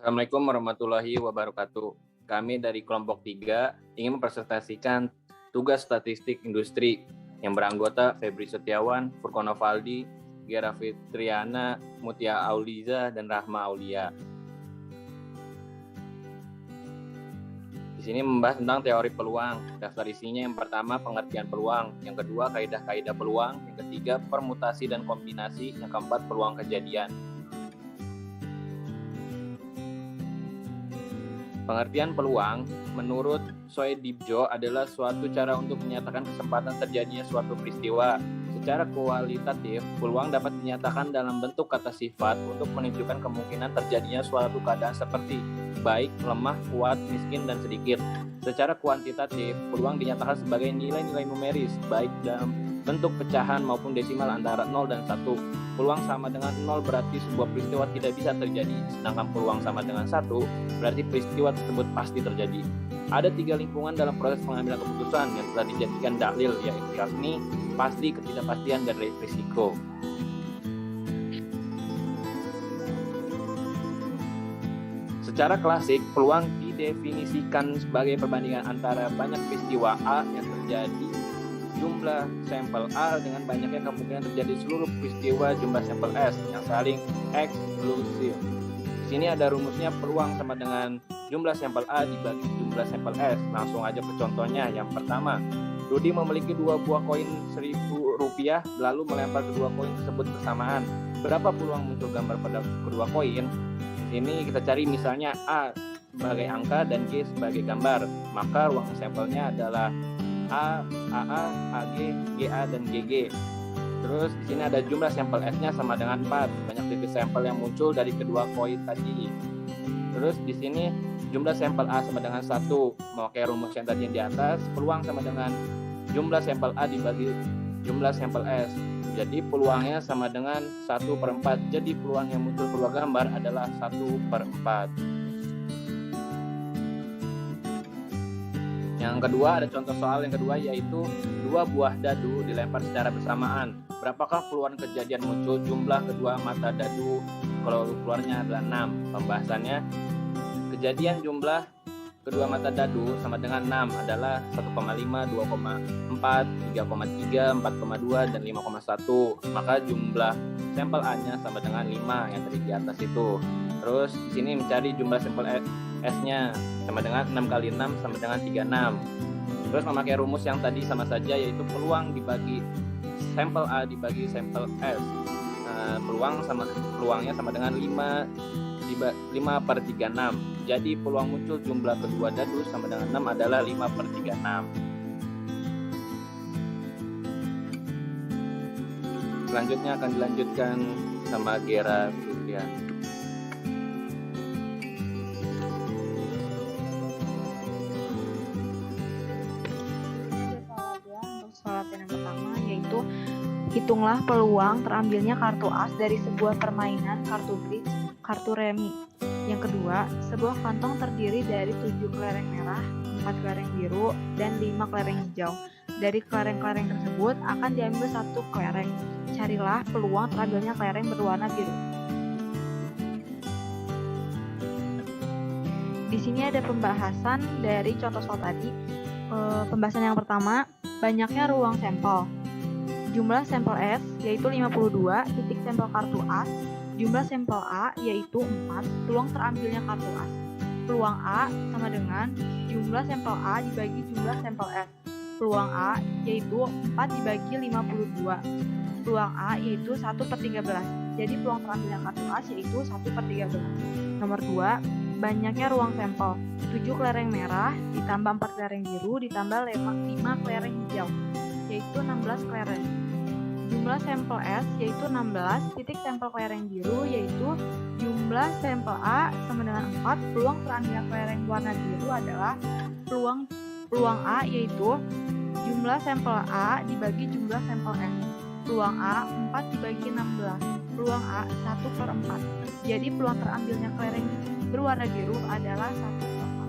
Assalamualaikum warahmatullahi wabarakatuh. Kami dari kelompok 3 ingin mempresentasikan tugas statistik industri yang beranggota Febri Setiawan, Furkono Valdi, Gera Fitriana, Mutia Auliza, dan Rahma Aulia. Di sini membahas tentang teori peluang. Daftar isinya yang pertama pengertian peluang, yang kedua kaidah-kaidah peluang, yang ketiga permutasi dan kombinasi, yang keempat peluang kejadian. Pengertian peluang menurut Soedibjo adalah suatu cara untuk menyatakan kesempatan terjadinya suatu peristiwa. Secara kualitatif, peluang dapat dinyatakan dalam bentuk kata sifat untuk menunjukkan kemungkinan terjadinya suatu keadaan seperti baik, lemah, kuat, miskin, dan sedikit. Secara kuantitatif, peluang dinyatakan sebagai nilai-nilai numeris, baik dalam bentuk pecahan maupun desimal antara 0 dan 1. Peluang sama dengan 0 berarti sebuah peristiwa tidak bisa terjadi, sedangkan peluang sama dengan 1 berarti peristiwa tersebut pasti terjadi. Ada 3 lingkungan dalam proses pengambilan keputusan yang telah dijadikan dalil, yaitu yakni pasti, ketidakpastian, dan risiko. Secara klasik, peluang didefinisikan sebagai perbandingan antara banyak peristiwa A yang terjadi jumlah sampel A dengan banyaknya kemungkinan terjadi seluruh peristiwa jumlah sampel S yang saling eksklusif. Di sini ada rumusnya peluang sama dengan jumlah sampel A dibagi jumlah sampel S. Langsung aja ke contohnya. Yang pertama, Rudi memiliki 2 buah koin Rp1.000 lalu melempar kedua koin tersebut bersamaan. Berapa peluang muncul gambar pada kedua koin? Ini kita cari misalnya A sebagai angka dan G sebagai gambar. Maka ruang sampelnya adalah A, AA, AG, GA, dan GG. Terus di sini ada jumlah sampel S-nya sama dengan 4. Banyak titik sampel yang muncul dari kedua koin tadi. Terus di sini jumlah sampel A sama dengan 1. Memakai rumus yang tadi yang di atas, peluang sama dengan jumlah sampel A dibagi jumlah sampel S. Jadi peluangnya sama dengan 1/4. Jadi peluang yang muncul keluar gambar adalah 1/4. Yang kedua, ada contoh soal yang kedua, yaitu 2 buah dadu dilempar secara bersamaan. Berapakah peluang kejadian muncul jumlah kedua mata dadu? Kalau keluarnya adalah 6. Pembahasannya, kejadian jumlah kedua mata dadu sama dengan 6 adalah 1,5, 2,4, 3,3, 4,2, dan 5,1. Maka jumlah sampel A-nya sama dengan 5 yang tadi di atas itu. Terus di sini mencari jumlah sampel S-nya sama dengan 6 kali 6 sama dengan 36. Terus memakai rumus yang tadi sama saja, yaitu peluang dibagi sampel A dibagi sampel S. Peluangnya sama dengan 5/36. Jadi peluang muncul jumlah kedua dadu sama dengan 6 adalah 5/36. Selanjutnya akan dilanjutkan sama Gera Fitriana. Latihan yang pertama yaitu hitunglah peluang terambilnya kartu as dari sebuah permainan kartu bridge, kartu remi. Yang kedua, sebuah kantong terdiri dari 7 kelereng merah, 4 kelereng biru, dan 5 kelereng hijau. Dari kelereng-kelereng tersebut akan diambil 1 kelereng. Carilah peluang terambilnya kelereng berwarna biru. Di sini ada pembahasan dari contoh soal tadi. Pembahasan yang pertama, banyaknya ruang sampel. Jumlah sampel S yaitu 52, titik sampel kartu as. Jumlah sampel A yaitu 4, peluang terambilnya kartu as. Peluang A sama dengan jumlah sampel A dibagi jumlah sampel S. Peluang A yaitu 4 dibagi 52. Peluang A yaitu 1/13. Jadi peluang terambilnya kartu as yaitu 1/13. Nomor 2, banyaknya ruang sampel. 7 kelereng merah ditambah 4 kelereng biru ditambah 5 kelereng hijau, yaitu 16 kelereng. Jumlah sampel S yaitu 16, titik sampel kelereng biru yaitu jumlah sampel A sama dengan 4, peluang terambilnya kelereng warna biru adalah peluang A yaitu jumlah sampel A dibagi jumlah sampel S. Peluang A 4 dibagi 16, peluang A 1/4. Jadi peluang terambilnya kelereng berwarna biru adalah 1/4.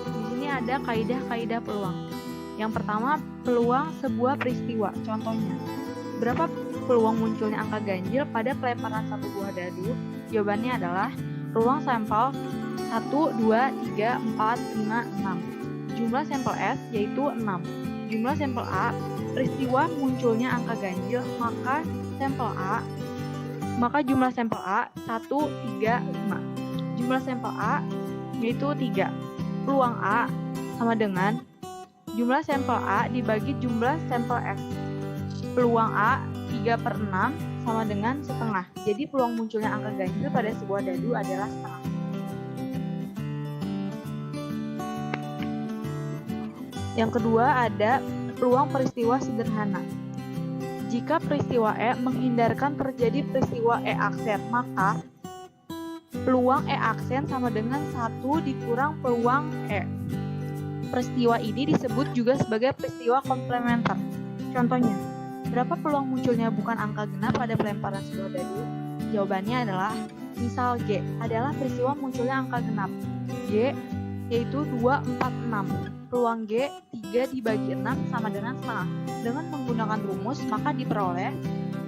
Di sini ada kaidah-kaidah peluang. Yang pertama, peluang sebuah peristiwa. Contohnya, berapa peluang munculnya angka ganjil pada pelemparan satu buah dadu? Jawabannya adalah ruang sampel 1, 2, 3, 4, 5, 6. Jumlah sampel S yaitu 6. Jumlah sampel A, peristiwa munculnya angka ganjil, maka jumlah sampel A 1, 3, 5. Jumlah sampel A yaitu 3. Peluang A sama dengan jumlah sampel A dibagi jumlah sampel S. Peluang A 3/6 sama dengan setengah. Jadi peluang munculnya angka ganjil pada sebuah dadu adalah setengah. Yang kedua ada peluang peristiwa sederhana. Jika peristiwa E menghindarkan terjadi peristiwa E aksen, maka peluang E aksen sama dengan 1 dikurang peluang E. Peristiwa ini disebut juga sebagai peristiwa komplementer. Contohnya, berapa peluang munculnya bukan angka genap pada pelemparan sebuah dadu? Jawabannya adalah misal G adalah peristiwa munculnya angka genap. G yaitu 2, 4, 6. Peluang G 3 dibagi 6 sama dengan setengah. Dengan menggunakan rumus maka diperoleh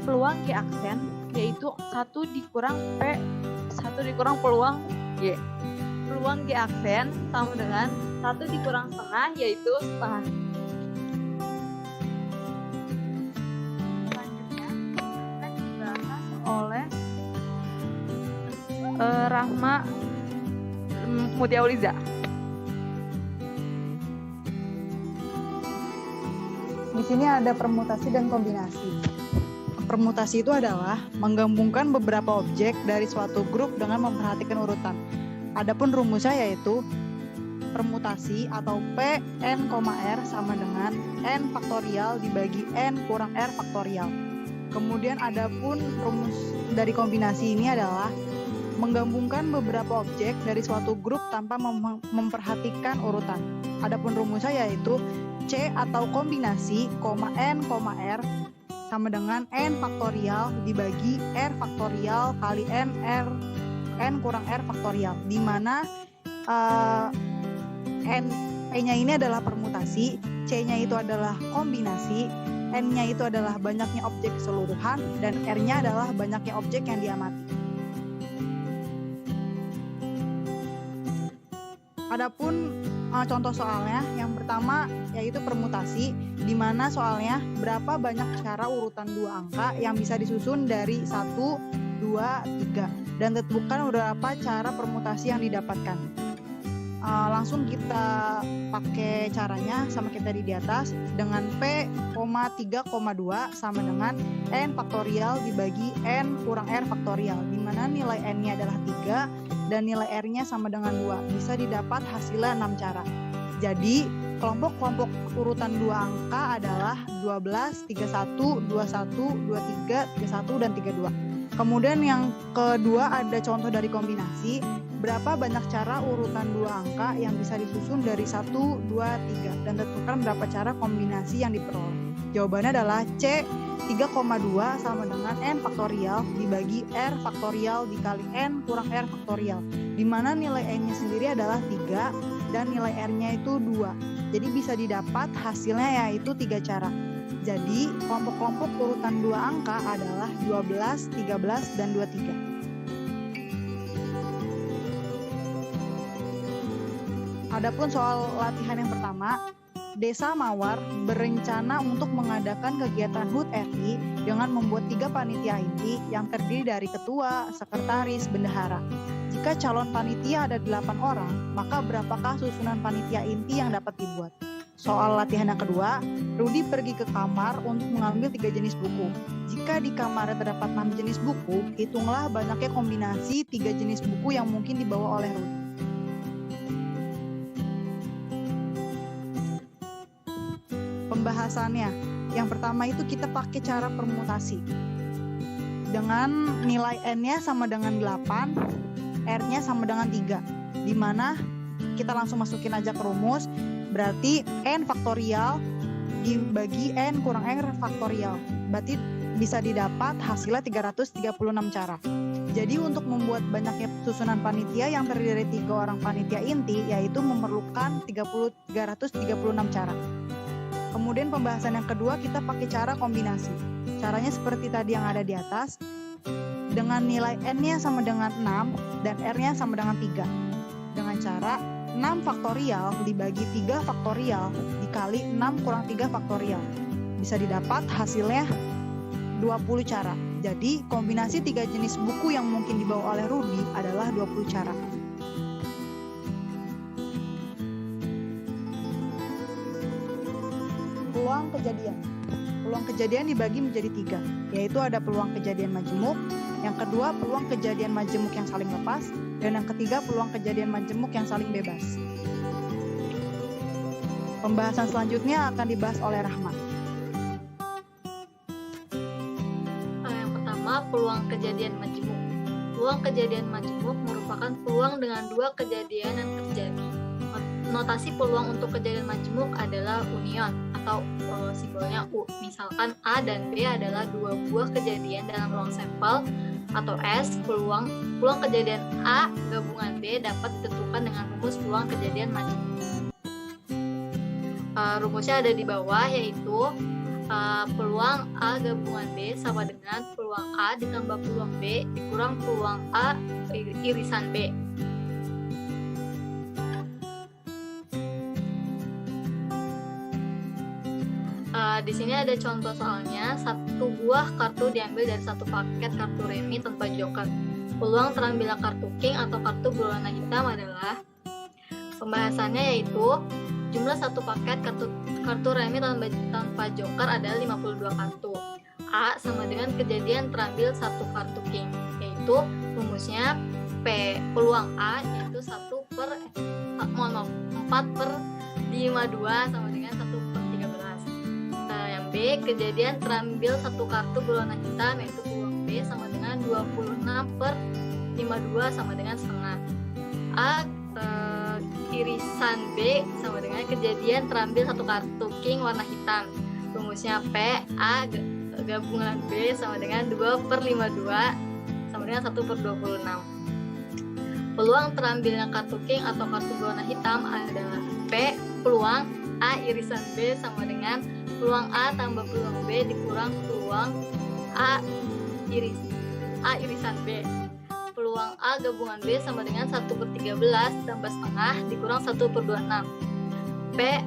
peluang G aksen yaitu 1 dikurang P 1 dikurang peluang G. Peluang G aksen sama dengan 1 dikurang setengah yaitu setengah. Selanjutnya akan dibahas oleh Rahma Mutiauliza. Di sini ada permutasi dan kombinasi. Permutasi itu adalah menggabungkan beberapa objek dari suatu grup dengan memperhatikan urutan. Adapun rumusnya yaitu permutasi atau P n, R sama dengan n faktorial dibagi n kurang r faktorial. Kemudian adapun rumus dari kombinasi ini adalah menggabungkan beberapa objek dari suatu grup tanpa memperhatikan urutan. Adapun rumusnya yaitu C atau kombinasi, n, R sama dengan n faktorial dibagi r faktorial kali n kurang r faktorial, di mana P-nya ini adalah permutasi, C-nya itu adalah kombinasi, N-nya itu adalah banyaknya objek keseluruhan, dan R-nya adalah banyaknya objek yang diamati. Adapun contoh soalnya, yang pertama yaitu permutasi, di mana soalnya berapa banyak cara urutan dua angka yang bisa disusun dari 1, 2, 3, dan tentukan berapa cara permutasi yang didapatkan. Langsung kita pakai caranya sama kita di atas, dengan P, 3,2 sama dengan N faktorial dibagi N kurang R faktorial, di mana nilai N-nya adalah 3 dan nilai R-nya sama dengan 2. Bisa didapat hasilnya 6 cara. Jadi kelompok-kelompok urutan dua angka adalah 12, 31, 21, 23, 31, dan 32. Kemudian yang kedua ada contoh dari kombinasi. Berapa banyak cara urutan dua angka yang bisa disusun dari 1, 2, 3, dan tentukan berapa cara kombinasi yang diperoleh. Jawabannya adalah C, 3,2 sama dengan N faktorial dibagi R faktorial dikali N kurang R faktorial, di mana nilai N-nya sendiri adalah 3 dan nilai R-nya itu 2. Jadi bisa didapat hasilnya yaitu 3 cara. Jadi kelompok-kelompok urutan dua angka adalah 12, 13, dan 23. Adapun soal latihan yang pertama, Desa Mawar berencana untuk mengadakan kegiatan HUT RI dengan membuat 3 panitia inti yang terdiri dari ketua, sekretaris, bendahara. Jika calon panitia ada 8 orang, maka berapakah susunan panitia inti yang dapat dibuat? Soal latihan yang kedua, Rudi pergi ke kamar untuk mengambil 3 jenis buku. Jika di kamarnya terdapat 6 jenis buku, hitunglah banyaknya kombinasi 3 jenis buku yang mungkin dibawa oleh Rudi. Pembahasannya, yang pertama itu kita pakai cara permutasi. Dengan nilai N-nya sama dengan 8, R-nya sama dengan 3. Di mana kita langsung masukin aja ke rumus, berarti N faktorial dibagi N kurang R faktorial. Berarti bisa didapat hasilnya 336 cara. Jadi untuk membuat banyaknya susunan panitia yang terdiri dari 3 orang panitia inti, yaitu memerlukan 336 cara. Kemudian pembahasan yang kedua kita pakai cara kombinasi. Caranya seperti tadi yang ada di atas, dengan nilai n-nya sama dengan 6 dan r-nya sama dengan 3. Dengan cara 6 faktorial dibagi 3 faktorial dikali 6 kurang 3 faktorial. Bisa didapat hasilnya 20 cara. Jadi kombinasi 3 jenis buku yang mungkin dibawa oleh Rudy adalah 20 cara. Peluang kejadian. Peluang kejadian dibagi menjadi 3, yaitu ada peluang kejadian majemuk, yang kedua peluang kejadian majemuk yang saling lepas, dan yang ketiga peluang kejadian majemuk yang saling bebas. Pembahasan selanjutnya akan dibahas oleh Rahmat. Yang pertama, peluang kejadian majemuk. Peluang kejadian majemuk merupakan peluang dengan dua kejadian yang terjadi. Notasi peluang untuk kejadian majemuk adalah union atau simbolnya U. Misalkan A dan B adalah dua buah kejadian dalam ruang sampel, atau S. Peluang kejadian A gabungan B dapat ditentukan dengan rumus peluang kejadian majemuk. Rumusnya ada di bawah, yaitu peluang A gabungan B sama dengan peluang A ditambah peluang B dikurang peluang A irisan B. Di sini ada contoh soalnya. Satu buah kartu diambil dari satu paket kartu remi tanpa joker. Peluang terambilnya kartu king atau kartu berwarna hitam adalah, pembahasannya yaitu jumlah satu paket kartu remi tanpa joker adalah 52 kartu. A sama dengan kejadian terambil satu kartu king, yaitu rumusnya peluang A yaitu 4 per 52 sama dengan 1 per 13. Yang B, kejadian terambil satu kartu berwarna hitam yaitu peluang B sama dengan 26 per 52 sama dengan setengah. A, irisan B sama dengan kejadian terambil satu kartu king warna hitam. Rumusnya P, A gabungan B sama dengan 2 per 52 sama dengan 1 per 26. Peluang terambilnya kartu king atau kartu berwarna hitam adalah P, peluang A irisan B sama dengan peluang A tambah peluang B dikurang peluang A irisan B. Peluang A gabungan B sama dengan 1 per 13 tambah setengah dikurang 1 per 26. P,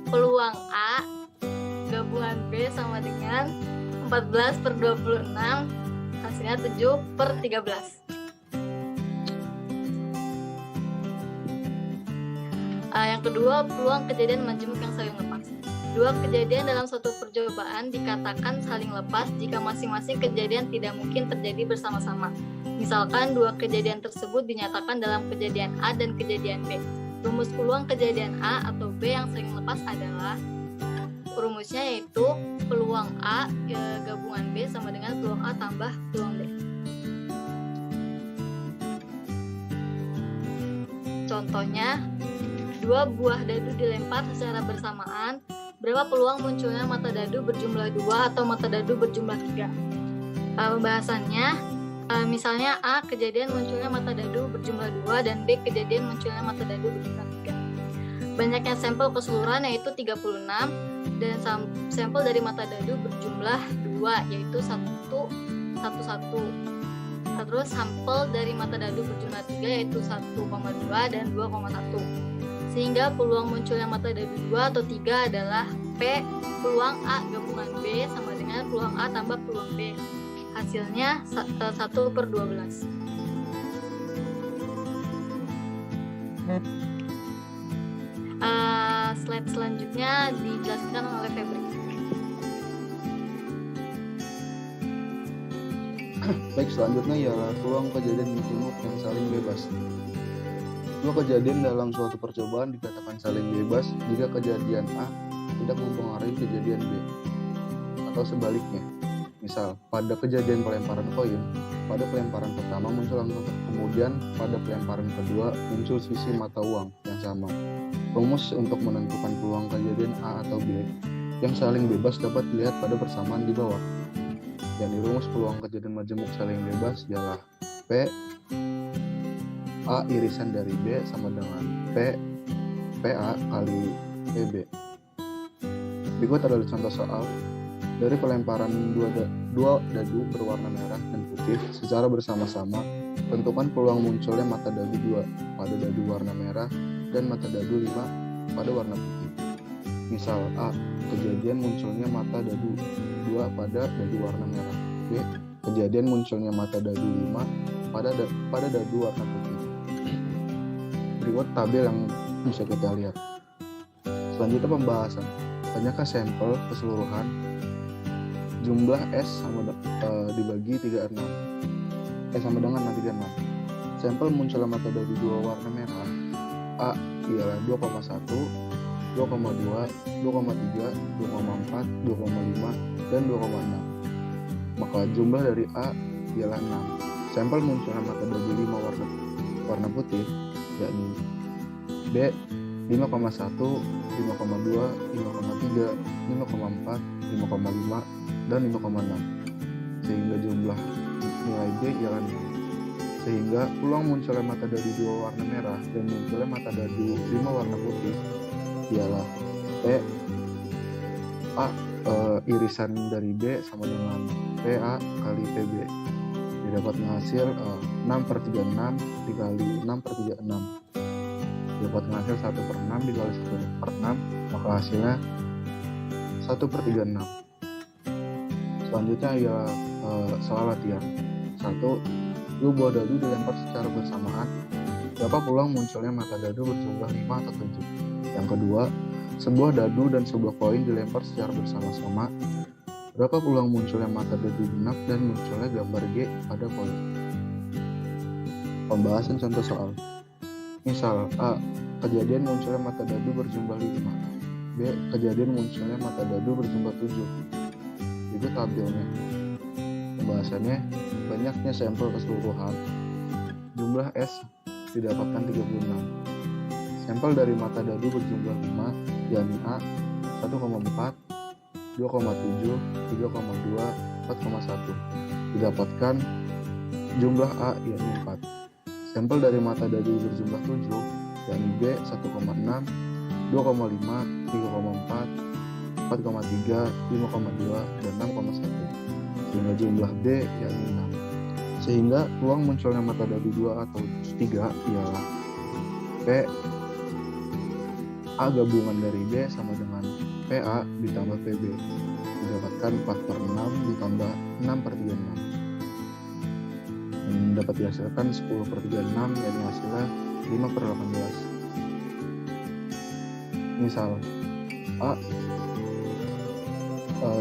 peluang A gabungan B sama dengan 14 per 26, hasilnya 7 per 13. Yang kedua, peluang kejadian majemuk yang saling lepas. Dua kejadian dalam suatu percobaan dikatakan saling lepas jika masing-masing kejadian tidak mungkin terjadi bersama-sama. Misalkan dua kejadian tersebut dinyatakan dalam kejadian A dan kejadian B. Rumus peluang kejadian A atau B yang saling lepas adalah, rumusnya yaitu peluang A gabungan B sama dengan peluang A tambah peluang B. Contohnya, dua buah dadu dilempar secara bersamaan. Berapa peluang munculnya mata dadu berjumlah 2 atau mata dadu berjumlah 3? Pembahasannya, misalnya A kejadian munculnya mata dadu berjumlah 2 dan B kejadian munculnya mata dadu berjumlah 3. Banyaknya sampel keseluruhan yaitu 36 dan sampel dari mata dadu berjumlah 2 yaitu 1, 1, 1. Terus sampel dari mata dadu berjumlah 3 yaitu 1,2 dan 2,1. Sehingga peluang munculnya mata dadu 2 atau 3 adalah P, peluang A gabungan B sama dengan peluang A tambah peluang B. Hasilnya 1 per 12. Slide selanjutnya dijelaskan oleh Febri. Baik, selanjutnya ialah peluang kejadian majemuk yang saling bebas. Dua kejadian dalam suatu percobaan dikatakan saling bebas jika kejadian A tidak mempengaruhi kejadian B, atau sebaliknya. Misal, pada kejadian pelemparan koin, pada pelemparan pertama muncul angka, kemudian pada pelemparan kedua muncul sisi mata uang yang sama. Rumus untuk menentukan peluang kejadian A atau B yang saling bebas dapat dilihat pada persamaan di bawah. Dan rumus peluang kejadian majemuk saling bebas ialah P A irisan dari B sama dengan PA kali PB. Berikut adalah contoh soal. Dari pelemparan dua dadu berwarna merah dan putih secara bersama-sama, tentukan peluang munculnya mata dadu 2 pada dadu warna merah dan mata dadu 5 pada warna putih. Misal A. Kejadian munculnya mata dadu 2 pada dadu warna merah. B. Kejadian munculnya mata dadu 5 pada dadu warna putih. Berikut tabel yang bisa kita lihat. Selanjutnya pembahasan. Banyakkah sampel keseluruhan? Jumlah S dibagi 36. Sama dengan 36. Sampel munculnya mata dadu 2 warna merah. A ialah 2,1, 2,2, 2,3, 2,4, 2,5, dan 2,6. Maka jumlah dari A ialah 6. Sampel munculnya mata dadu 5 warna putih, yakni B 5,1, 5,2, 5,3, 5,4, 5,5, dan 5,6. Sehingga jumlah nilai B ialah 6. Sehingga peluang munculnya mata dadu 2 warna merah dan munculnya mata dadu 5 warna putih ialah P A irisan dari B sama dengan PA kali PB. Didapat menghasil 6/36 dikali 6/36. Dapat menghasil 1/6 dikali 1/6, maka hasilnya 1/36. Selanjutnya ya soal latihan. 1. 2 buah dadu dilempar secara bersamaan. Berapa peluang munculnya mata dadu berjumlah 5 atau 7? Yang kedua, sebuah dadu dan sebuah koin dilempar secara bersama-sama. Berapa peluang munculnya mata dadu genap dan munculnya gambar G pada koin? Pembahasan contoh soal. Misal A. Kejadian munculnya mata dadu berjumlah 5. B. Kejadian munculnya mata dadu berjumlah 7. Itu tabelnya. Pembahasannya, banyaknya sampel keseluruhan. Jumlah S didapatkan 36. Sampel dari mata dadu berjumlah 5, yakni A 1,4, 2,7, 3,2, 4,1. Didapatkan jumlah A yakni 4. Sampel dari mata dadu berjumlah 7, yakni B 1,6, 2,5, 3,4, 4,3, 5,2, dan 6,1. Sehingga jumlah B yakni 6. Sehingga peluang munculnya mata dadu 2 atau 3 ialah P A gabungan dari B sama dengan PA ditambah PB. Didapatkan 4/6 ditambah 6/36. Dapat dihasilkan 10/36, dan hasilnya 5/18. Misal A,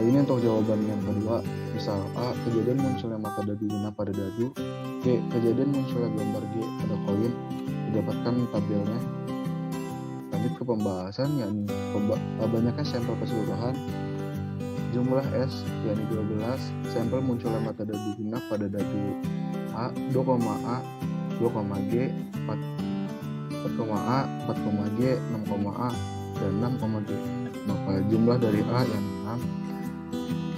ini untuk jawaban yang kedua. Misal A, kejadian munculnya mata dadu genap pada dadu. B, kejadian munculnya gambar G pada koin. Didapatkan tabelnya. Lanjut ke pembahasan, yakni banyaknya sampel keseluruhan. Jumlah S yakni 12. Sampel munculnya mata dadu genap pada dadu A 2,A, 2,G, 4,A, 4,G, 6,A, dan 6,G. Maka jumlah dari A yang 6.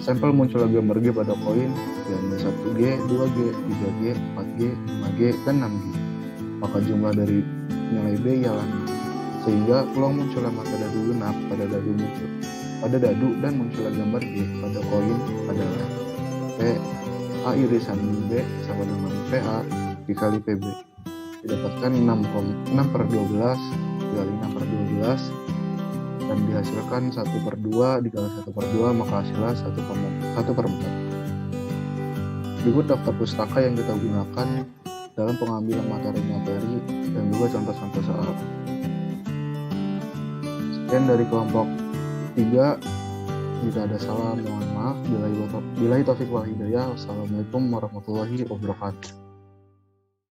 Sampel munculnya gambar G pada koin yakni 1G, 2G, 3G, 4G, 5G, dan 6G. Maka jumlah dari nilai B ialah 6. Sehingga peluang munculnya mata dadu genap pada dadu dan munculnya gambar G pada koin adalah P A irisan B sama dengan PA dikali PB. Didapatkan 6/12 dikali 6/12, dan dihasilkan 1/2 dikali 1/2, maka hasilnya 1/4. Berikut daftar pustaka yang kita gunakan dalam pengambilan materi-materi dan juga contoh-contoh soal. Sekian dari kelompok 3. Jika ada salah, mohon maaf. Billahi taufiq wal hidayah. Wassalamualaikum warahmatullahi wabarakatuh.